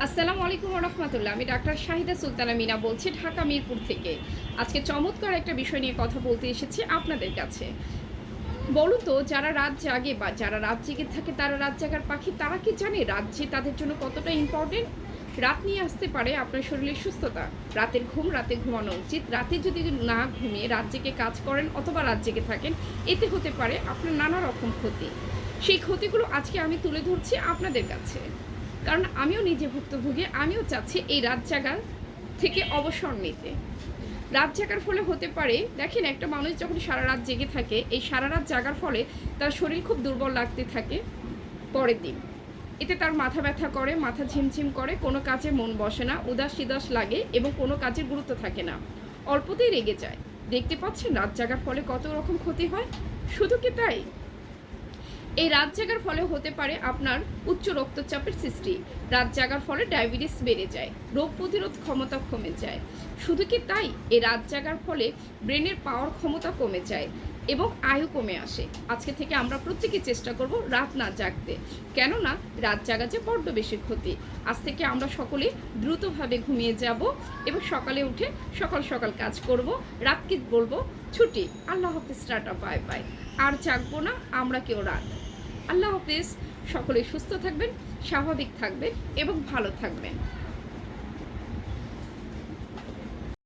আসসালামু আলাইকুম রহমতুল্লাহ। আমি ডাক্তার শাহিদা সুলতানা মিনা বলছি ঢাকা মিরপুর থেকে। আজকে চমৎকার একটা বিষয় নিয়ে কথা বলতে এসেছি আপনাদের কাছে। বলুন তো, যারা রাত জাগে বা যারা রাত জেগে থাকে তারা রাত জাগার পাখি, তারা কি জানে রাত যে তাদের জন্য কতটা ইম্পর্টেন্ট? রাত নিয়ে আসতে পারে আপনার শরীরের সুস্থতা। রাতের ঘুম রাতে ঘুমানো উচিত। রাতে যদি না ঘুমিয়ে রাত জেগে কাজ করেন অথবা রাত জেগে থাকেন, এতে হতে পারে আপনার নানা রকম ক্ষতি। সেই ক্ষতিগুলো আজকে আমি তুলে ধরছি আপনাদের কাছে, কারণ আমিও নিজে ভুক্তভোগী। আমিও চাচ্ছি এই রাত জাগার থেকে অবসর নিতে। রাত জাগার ফলে হতে পারে, দেখেন, একটা মানুষ যখন সারা রাত জেগে থাকে, এই সারা রাত জাগার ফলে তার শরীর খুব দুর্বল লাগতে থাকে পরের দিন। এতে তার মাথা ব্যথা করে, মাথা ঝিমঝিম করে, কোনো কাজে মন বসে না, উদাস লাগে এবং কোনো কাজের গুরুত্ব থাকে না, অল্পতেই রেগে যায়। দেখতে পাচ্ছেন রাত জাগার ফলে কত রকম ক্ষতি হয়। শুধু কি তাই, এই রাত জাগার ফলে হতে পারে আপনার উচ্চ রক্তচাপের সৃষ্টি। রাত জাগার ফলে ডায়াবেটিস বেড়ে যায়, রোগ প্রতিরোধ ক্ষমতা কমে যায়। শুধু কি তাই, এই রাত জাগার ফলে ব্রেনের পাওয়ার ক্ষমতা কমে যায় এবং আয়ু কমে আসে। আজকে থেকে আমরা প্রত্যেকে চেষ্টা করব রাত না জাগতে, কেননা রাত জাগা যে বড্ড বেশি ক্ষতি। আজ থেকে আমরা সকলে দ্রুতভাবে ঘুমিয়ে যাব এবং সকালে উঠে সকাল সকাল কাজ করব। রাতকে বলবো ছুটি। আল্লাহ হাফিজ, টাটা, বাই বাই। আর জাগবো না আমরা কেউ রাত। আল্লাহ হাফিজ। সকলে সুস্থ থাকবেন, স্বাভাবিক থাকবেন এবং ভালো থাকবেন।